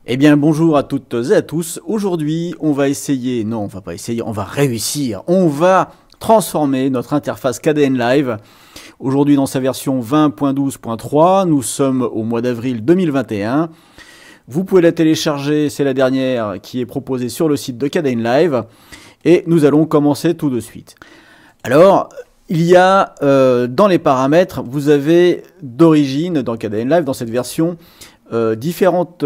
Eh bien, bonjour à toutes et à tous. Aujourd'hui, on va essayer, non, on va pas essayer, on va réussir. On va transformer notre interface KDN Live. Aujourd'hui, dans sa version 20.12.3, nous sommes au mois d'avril 2021. Vous pouvez la télécharger, c'est la dernière qui est proposée sur le site de KDN Live. Et nous allons commencer tout de suite. Alors, il y a dans les paramètres, vous avez d'origine, dans KDN Live, dans cette version, différentes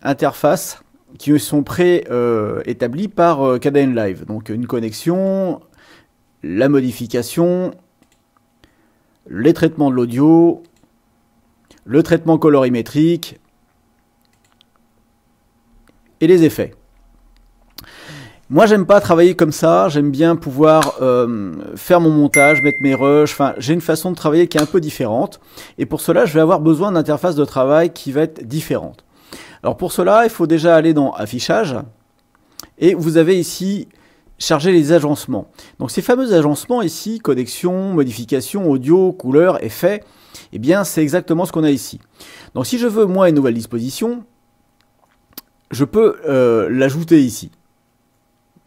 interfaces qui sont pré-établies par KDN Live. Donc une connexion, la modification, les traitements de l'audio, le traitement colorimétrique et les effets. Moi, j'aime pas travailler comme ça, j'aime bien pouvoir faire mon montage, mettre mes rushs, enfin, j'ai une façon de travailler qui est un peu différente. Et pour cela, je vais avoir besoin d'interface de travail qui va être différente. Alors pour cela, il faut déjà aller dans Affichage. Et vous avez ici charger les agencements. Donc ces fameux agencements ici, connexion, modification, audio, couleur, effet, eh bien c'est exactement ce qu'on a ici. Donc si je veux, moi, une nouvelle disposition, je peux l'ajouter ici.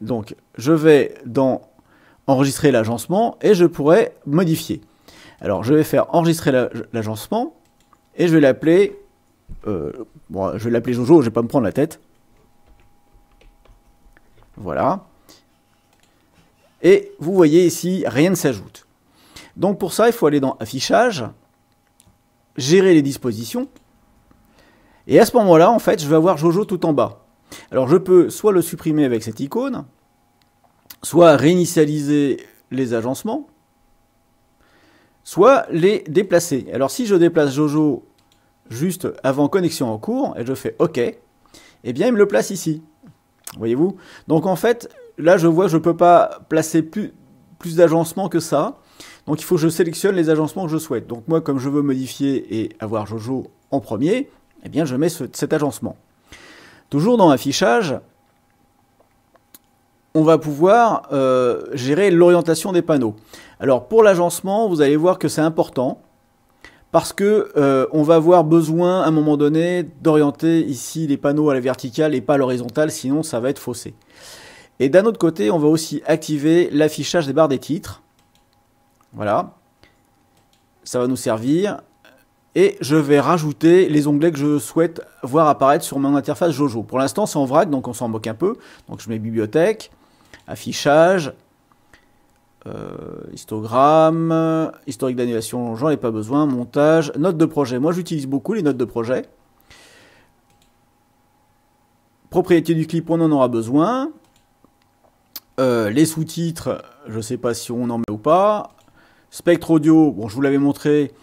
Donc, je vais dans enregistrer l'agencement et je pourrais modifier. Alors, je vais faire enregistrer l'agencement et je vais l'appeler bon, je vais l'appeler Jojo, je vais pas me prendre la tête. Voilà. Et vous voyez ici, rien ne s'ajoute. Donc, pour ça, il faut aller dans Affichage, gérer les dispositions. Et à ce moment-là, en fait, je vais avoir Jojo tout en bas. Alors je peux soit le supprimer avec cette icône, soit réinitialiser les agencements, soit les déplacer. Alors si je déplace Jojo juste avant connexion en cours, et je fais OK, eh bien il me le place ici. Voyez-vous? Donc en fait, là je vois que je ne peux pas placer plus d'agencements que ça. Donc il faut que je sélectionne les agencements que je souhaite. Donc moi, comme je veux modifier et avoir Jojo en premier, eh bien je mets cet agencement. Toujours dans Affichage, on va pouvoir gérer l'orientation des panneaux. Alors pour l'agencement, vous allez voir que c'est important parce que on va avoir besoin à un moment donné d'orienter ici les panneaux à la verticale et pas à l'horizontale, sinon ça va être faussé. Et d'un autre côté, on va aussi activer l'affichage des barres des titres. Voilà, ça va nous servir. Et je vais rajouter les onglets que je souhaite voir apparaître sur mon interface Jojo. Pour l'instant, c'est en vrac, donc on s'en moque un peu. Donc je mets bibliothèque, affichage, histogramme, historique d'annulation, j'en ai pas besoin, montage, notes de projet. Moi, j'utilise beaucoup les notes de projet. Propriété du clip, on en aura besoin. Les sous-titres, je ne sais pas si on en met ou pas. Spectre audio, bon, je vous l'avais montré.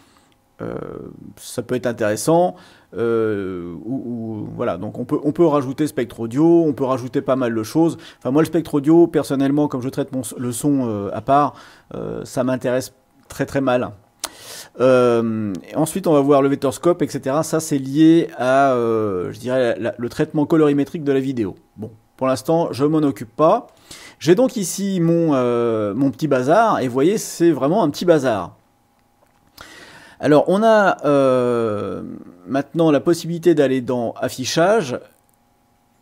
Ça peut être intéressant. Voilà, donc on peut rajouter spectre audio, on peut rajouter pas mal de choses. Enfin, moi, le spectre audio, personnellement, comme je traite le son à part, ça m'intéresse très très mal. Ensuite, on va voir le vector scope, etc. Ça, c'est lié à, je dirais, le traitement colorimétrique de la vidéo. Bon, pour l'instant, je m'en occupe pas. J'ai donc ici mon petit bazar, et vous voyez, c'est vraiment un petit bazar. Alors, on a maintenant la possibilité d'aller dans Affichage,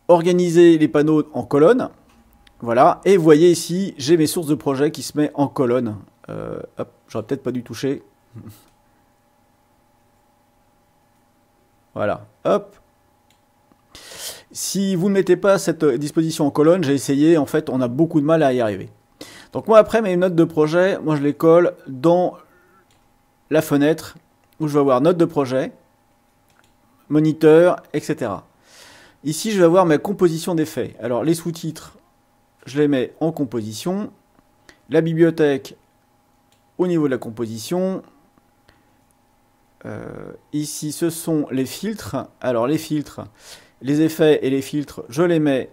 organiser les panneaux en colonne. Voilà, et vous voyez ici, j'ai mes sources de projet qui se mettent en colonne. Hop, j'aurais peut-être pas dû toucher. Voilà, hop. Si vous ne mettez pas cette disposition en colonne, j'ai essayé, en fait, on a beaucoup de mal à y arriver. Donc moi, après, mes notes de projet, moi je les colle dans la fenêtre où je vais avoir notes de projet, moniteur, etc. Ici, je vais avoir ma composition d'effets. Alors, les sous-titres, je les mets en composition. La bibliothèque, au niveau de la composition. Ici, ce sont les filtres. Alors, les filtres, les effets et les filtres, je les mets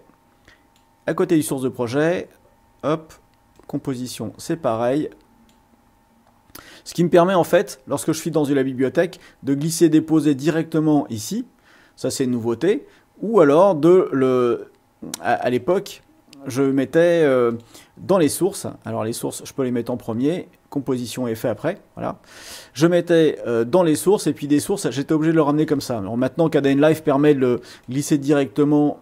à côté du source de projet. Hop, composition, c'est pareil. Ce qui me permet en fait, lorsque je suis dans la bibliothèque, de glisser, déposer directement ici. Ça c'est une nouveauté. Ou alors à l'époque, je mettais dans les sources. Alors les sources, je peux les mettre en premier. Composition est fait après. Voilà. Je mettais dans les sources et puis des sources, j'étais obligé de le ramener comme ça. Alors maintenant, Kdenlive permet de le glisser directement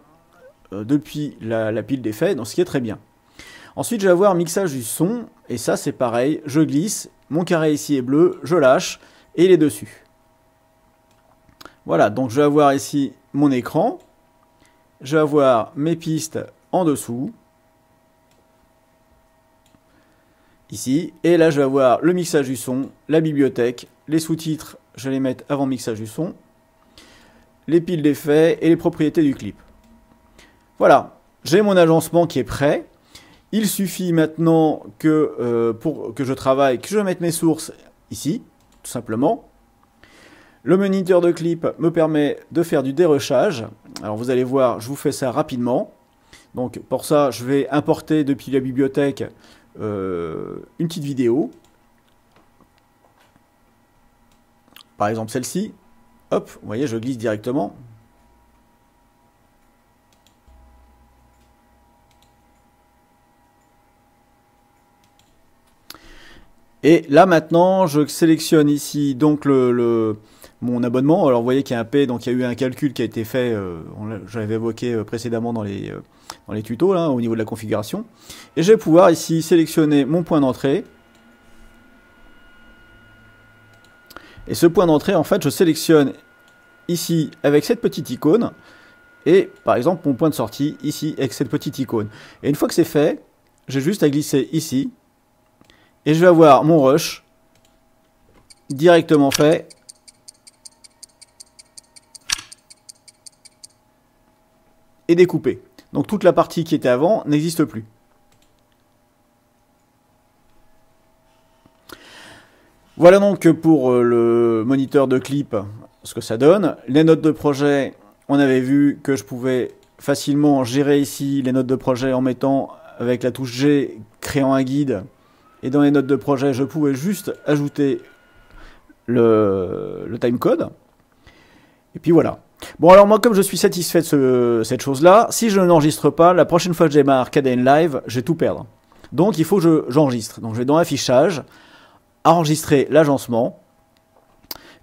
depuis la pile d'effets, donc ce qui est très bien. Ensuite, je vais avoir mixage du son et ça c'est pareil. Je glisse, mon carré ici est bleu, je lâche et il est dessus. Voilà, donc je vais avoir ici mon écran. Je vais avoir mes pistes en dessous. Ici. Et là, je vais avoir le mixage du son, la bibliothèque, les sous-titres, je vais les mettre avant mixage du son, les piles d'effets et les propriétés du clip. Voilà, j'ai mon agencement qui est prêt. Il suffit maintenant que pour que je travaille, que je mette mes sources ici, tout simplement. Le moniteur de clip me permet de faire du dérushage. Alors vous allez voir, je vous fais ça rapidement. Donc pour ça, je vais importer depuis la bibliothèque une petite vidéo. Par exemple celle-ci. Hop, vous voyez, je glisse directement. Et là maintenant, je sélectionne ici donc mon abonnement. Alors vous voyez qu'il y a un P, donc il y a eu un calcul qui a été fait, j'avais évoqué précédemment dans les tutos, là, au niveau de la configuration. Et je vais pouvoir ici sélectionner mon point d'entrée. Et ce point d'entrée, en fait, je sélectionne ici avec cette petite icône. Et par exemple, mon point de sortie ici avec cette petite icône. Et une fois que c'est fait, j'ai juste à glisser ici. Et je vais avoir mon rush directement fait. Et découpé. Donc toute la partie qui était avant n'existe plus. Voilà donc pour le moniteur de clip ce que ça donne. Les notes de projet, on avait vu que je pouvais facilement gérer ici les notes de projet en mettant avec la touche G, créant un guide. Et dans les notes de projet, je pouvais juste ajouter le timecode. Et puis voilà. Bon alors moi comme je suis satisfait de cette chose-là, si je n'enregistre pas, la prochaine fois que je démarre Kdenlive, je vais tout perdre. Donc il faut que j'enregistre. Donc je vais dans Affichage, enregistrer l'agencement.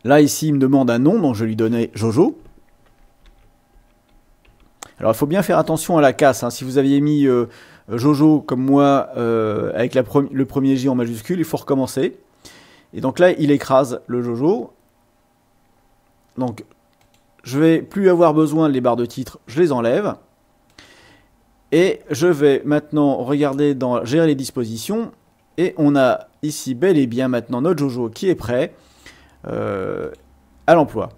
Là ici il me demande un nom, donc je vais lui donner Jojo. Alors il faut bien faire attention à la casse, hein. Si vous aviez mis Jojo comme moi avec le premier J en majuscule, il faut recommencer. Et donc là il écrase le Jojo. Donc je vais plus avoir besoin des barres de titre, je les enlève. Et je vais maintenant regarder dans gérer les dispositions. Et on a ici bel et bien maintenant notre Jojo qui est prêt à l'emploi.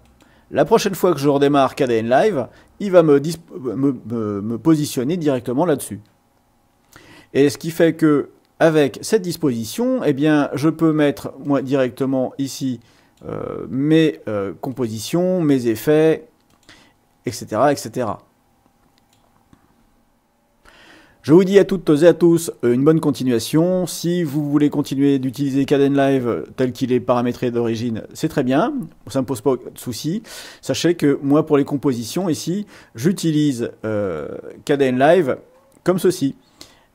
La prochaine fois que je redémarre Kdenlive, il va me positionner directement là-dessus. Et ce qui fait que avec cette disposition, eh bien, je peux mettre moi directement ici mes compositions, mes effets, etc., etc. Je vous dis à toutes et à tous une bonne continuation. Si vous voulez continuer d'utiliser Kdenlive tel qu'il est paramétré d'origine, c'est très bien. Ça ne me pose pas de soucis. Sachez que moi, pour les compositions, ici, j'utilise Kdenlive comme ceci.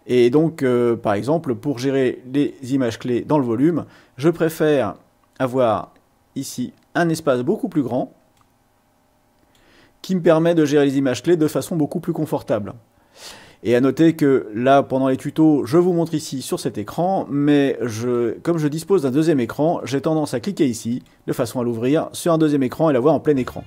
Et donc, par exemple, pour gérer les images clés dans le volume, je préfère avoir ici un espace beaucoup plus grand qui me permet de gérer les images clés de façon beaucoup plus confortable. Et à noter que là, pendant les tutos, je vous montre ici sur cet écran, mais comme je dispose d'un deuxième écran, j'ai tendance à cliquer ici, de façon à l'ouvrir sur un deuxième écran et l'avoir en plein écran.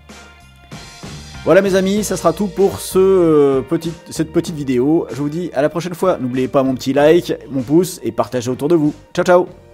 Voilà mes amis, ça sera tout pour cette petite vidéo. Je vous dis à la prochaine fois. N'oubliez pas mon petit like, mon pouce et partagez autour de vous. Ciao ciao!